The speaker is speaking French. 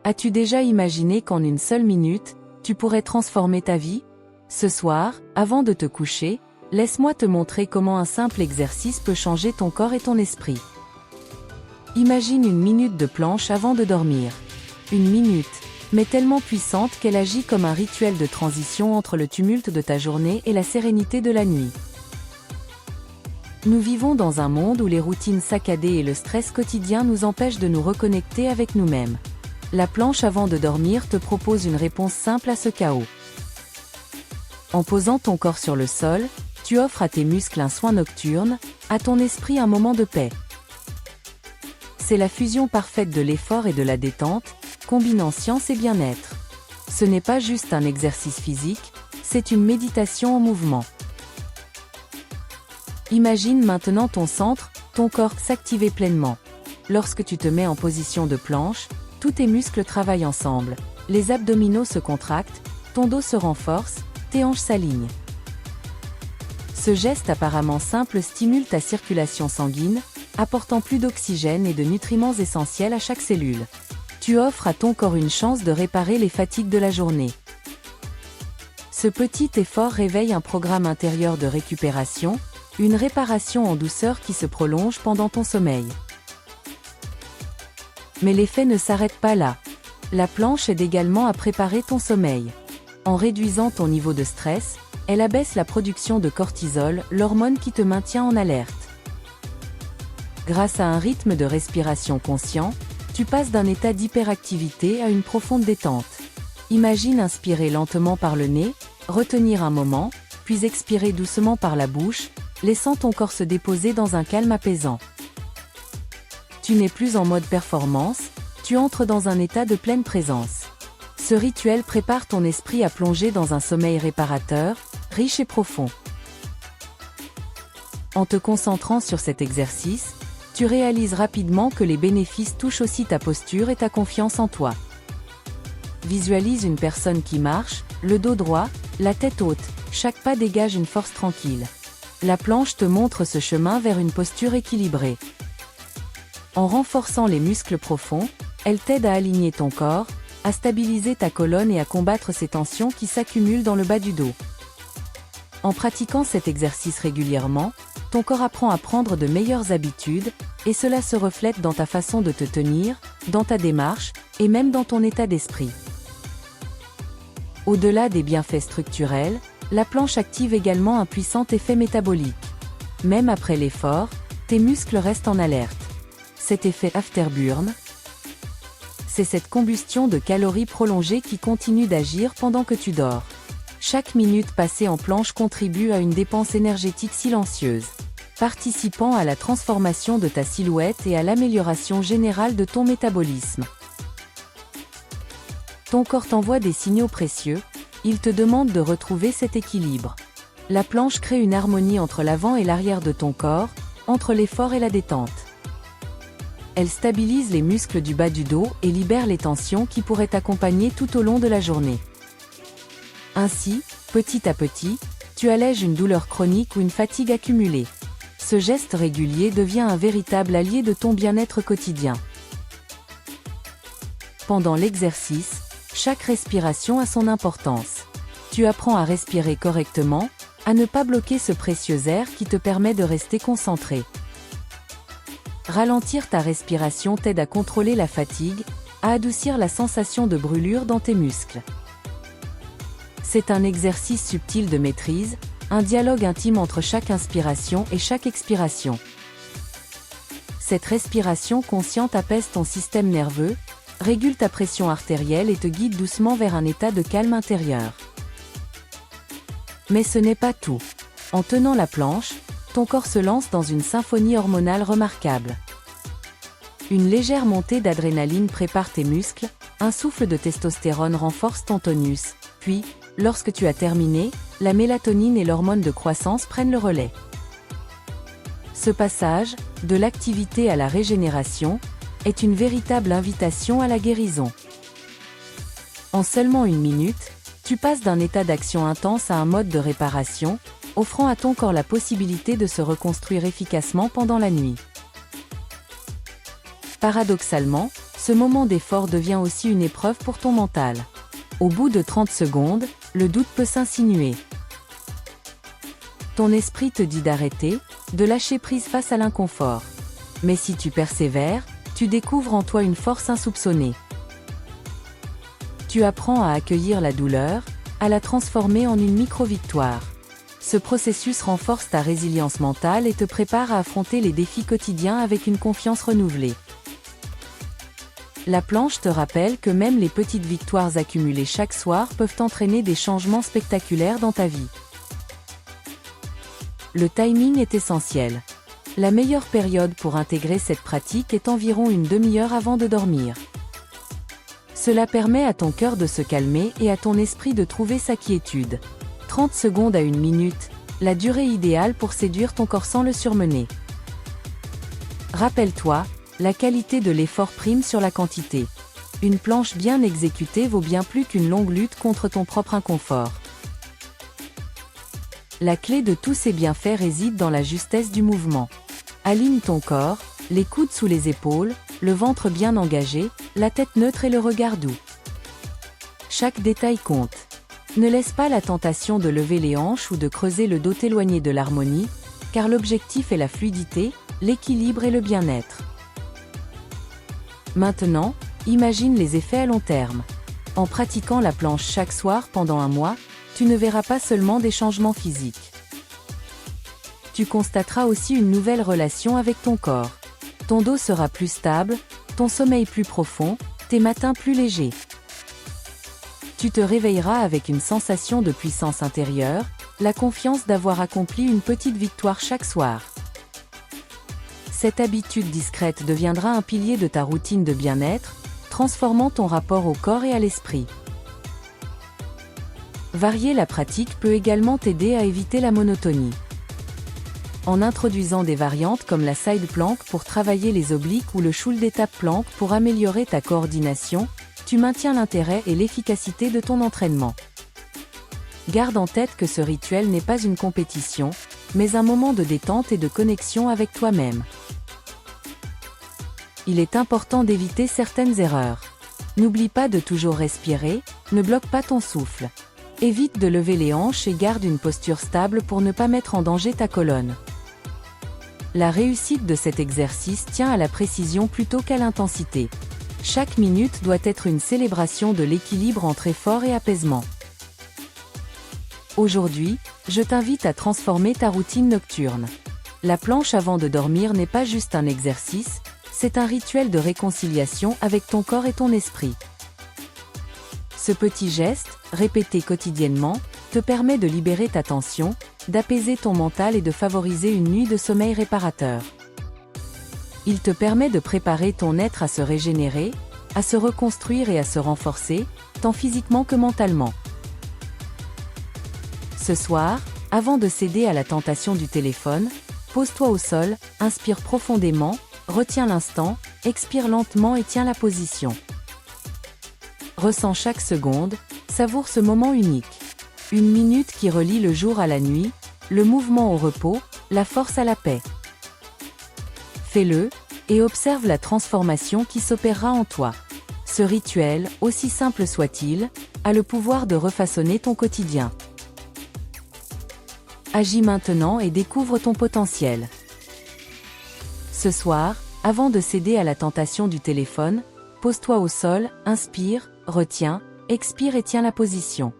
As-tu déjà imaginé qu'en une seule minute, tu pourrais transformer ta vie? Ce soir, avant de te coucher, laisse-moi te montrer comment un simple exercice peut changer ton corps et ton esprit. Imagine une minute de planche avant de dormir. Une minute, mais tellement puissante qu'elle agit comme un rituel de transition entre le tumulte de ta journée et la sérénité de la nuit. Nous vivons dans un monde où les routines saccadées et le stress quotidien nous empêchent de nous reconnecter avec nous-mêmes. La planche avant de dormir te propose une réponse simple à ce chaos. En posant ton corps sur le sol, tu offres à tes muscles un soin nocturne, à ton esprit un moment de paix. C'est la fusion parfaite de l'effort et de la détente, combinant science et bien-être. Ce n'est pas juste un exercice physique, c'est une méditation en mouvement. Imagine maintenant ton centre, ton corps s'activer pleinement. Lorsque tu te mets en position de planche, tous tes muscles travaillent ensemble. Les abdominaux se contractent, ton dos se renforce, tes hanches s'alignent. Ce geste apparemment simple stimule ta circulation sanguine, apportant plus d'oxygène et de nutriments essentiels à chaque cellule. Tu offres à ton corps une chance de réparer les fatigues de la journée. Ce petit effort réveille un programme intérieur de récupération, une réparation en douceur qui se prolonge pendant ton sommeil. Mais l'effet ne s'arrête pas là. La planche aide également à préparer ton sommeil. En réduisant ton niveau de stress, elle abaisse la production de cortisol, l'hormone qui te maintient en alerte. Grâce à un rythme de respiration conscient, tu passes d'un état d'hyperactivité à une profonde détente. Imagine inspirer lentement par le nez, retenir un moment, puis expirer doucement par la bouche, laissant ton corps se déposer dans un calme apaisant. Tu n'es plus en mode performance, tu entres dans un état de pleine présence. Ce rituel prépare ton esprit à plonger dans un sommeil réparateur, riche et profond. En te concentrant sur cet exercice, tu réalises rapidement que les bénéfices touchent aussi ta posture et ta confiance en toi. Visualise une personne qui marche, le dos droit, la tête haute, chaque pas dégage une force tranquille. La planche te montre ce chemin vers une posture équilibrée. En renforçant les muscles profonds, elle t'aide à aligner ton corps, à stabiliser ta colonne et à combattre ces tensions qui s'accumulent dans le bas du dos. En pratiquant cet exercice régulièrement, ton corps apprend à prendre de meilleures habitudes, et cela se reflète dans ta façon de te tenir, dans ta démarche, et même dans ton état d'esprit. Au-delà des bienfaits structurels, la planche active également un puissant effet métabolique. Même après l'effort, tes muscles restent en alerte. Cet effet afterburn, c'est cette combustion de calories prolongée qui continue d'agir pendant que tu dors. Chaque minute passée en planche contribue à une dépense énergétique silencieuse, participant à la transformation de ta silhouette et à l'amélioration générale de ton métabolisme. Ton corps t'envoie des signaux précieux, il te demande de retrouver cet équilibre. La planche crée une harmonie entre l'avant et l'arrière de ton corps, entre l'effort et la détente. Elle stabilise les muscles du bas du dos et libère les tensions qui pourraient t'accompagner tout au long de la journée. Ainsi, petit à petit, tu allèges une douleur chronique ou une fatigue accumulée. Ce geste régulier devient un véritable allié de ton bien-être quotidien. Pendant l'exercice, chaque respiration a son importance. Tu apprends à respirer correctement, à ne pas bloquer ce précieux air qui te permet de rester concentré. Ralentir ta respiration t'aide à contrôler la fatigue, à adoucir la sensation de brûlure dans tes muscles. C'est un exercice subtil de maîtrise, un dialogue intime entre chaque inspiration et chaque expiration. Cette respiration consciente apaise ton système nerveux, régule ta pression artérielle et te guide doucement vers un état de calme intérieur. Mais ce n'est pas tout. En tenant la planche, ton corps se lance dans une symphonie hormonale remarquable. Une légère montée d'adrénaline prépare tes muscles, un souffle de testostérone renforce ton tonus, puis, lorsque tu as terminé, la mélatonine et l'hormone de croissance prennent le relais. Ce passage, de l'activité à la régénération, est une véritable invitation à la guérison. En seulement une minute, tu passes d'un état d'action intense à un mode de réparation, offrant à ton corps la possibilité de se reconstruire efficacement pendant la nuit. Paradoxalement, ce moment d'effort devient aussi une épreuve pour ton mental. Au bout de 30 secondes, le doute peut s'insinuer. Ton esprit te dit d'arrêter, de lâcher prise face à l'inconfort. Mais si tu persévères, tu découvres en toi une force insoupçonnée. Tu apprends à accueillir la douleur, à la transformer en une micro-victoire. Ce processus renforce ta résilience mentale et te prépare à affronter les défis quotidiens avec une confiance renouvelée. La planche te rappelle que même les petites victoires accumulées chaque soir peuvent entraîner des changements spectaculaires dans ta vie. Le timing est essentiel. La meilleure période pour intégrer cette pratique est environ une demi-heure avant de dormir. Cela permet à ton cœur de se calmer et à ton esprit de trouver sa quiétude. 30 secondes à 1 minute, la durée idéale pour séduire ton corps sans le surmener. Rappelle-toi, la qualité de l'effort prime sur la quantité. Une planche bien exécutée vaut bien plus qu'une longue lutte contre ton propre inconfort. La clé de tous ces bienfaits réside dans la justesse du mouvement. Aligne ton corps, les coudes sous les épaules, le ventre bien engagé, la tête neutre et le regard doux. Chaque détail compte. Ne laisse pas la tentation de lever les hanches ou de creuser le dos t'éloigner de l'harmonie, car l'objectif est la fluidité, l'équilibre et le bien-être. Maintenant, imagine les effets à long terme. En pratiquant la planche chaque soir pendant un mois, tu ne verras pas seulement des changements physiques. Tu constateras aussi une nouvelle relation avec ton corps. Ton dos sera plus stable, ton sommeil plus profond, tes matins plus légers. Tu te réveilleras avec une sensation de puissance intérieure, la confiance d'avoir accompli une petite victoire chaque soir. Cette habitude discrète deviendra un pilier de ta routine de bien-être, transformant ton rapport au corps et à l'esprit. Varier la pratique peut également t'aider à éviter la monotonie. En introduisant des variantes comme la side plank pour travailler les obliques ou le shoulder tap plank pour améliorer ta coordination, tu maintiens l'intérêt et l'efficacité de ton entraînement. Garde en tête que ce rituel n'est pas une compétition, mais un moment de détente et de connexion avec toi-même. Il est important d'éviter certaines erreurs. N'oublie pas de toujours respirer, ne bloque pas ton souffle. Évite de lever les hanches et garde une posture stable pour ne pas mettre en danger ta colonne. La réussite de cet exercice tient à la précision plutôt qu'à l'intensité. Chaque minute doit être une célébration de l'équilibre entre effort et apaisement. Aujourd'hui, je t'invite à transformer ta routine nocturne. La planche avant de dormir n'est pas juste un exercice, c'est un rituel de réconciliation avec ton corps et ton esprit. Ce petit geste, répété quotidiennement, te permet de libérer ta tension, d'apaiser ton mental et de favoriser une nuit de sommeil réparateur. Il te permet de préparer ton être à se régénérer, à se reconstruire et à se renforcer, tant physiquement que mentalement. Ce soir, avant de céder à la tentation du téléphone, pose-toi au sol, inspire profondément, retiens l'instant, expire lentement et tiens la position. Ressens chaque seconde, savoure ce moment unique. Une minute qui relie le jour à la nuit, le mouvement au repos, la force à la paix. Fais-le, et observe la transformation qui s'opérera en toi. Ce rituel, aussi simple soit-il, a le pouvoir de refaçonner ton quotidien. Agis maintenant et découvre ton potentiel. Ce soir, avant de céder à la tentation du téléphone, pose-toi au sol, inspire, retiens, expire et tiens la position.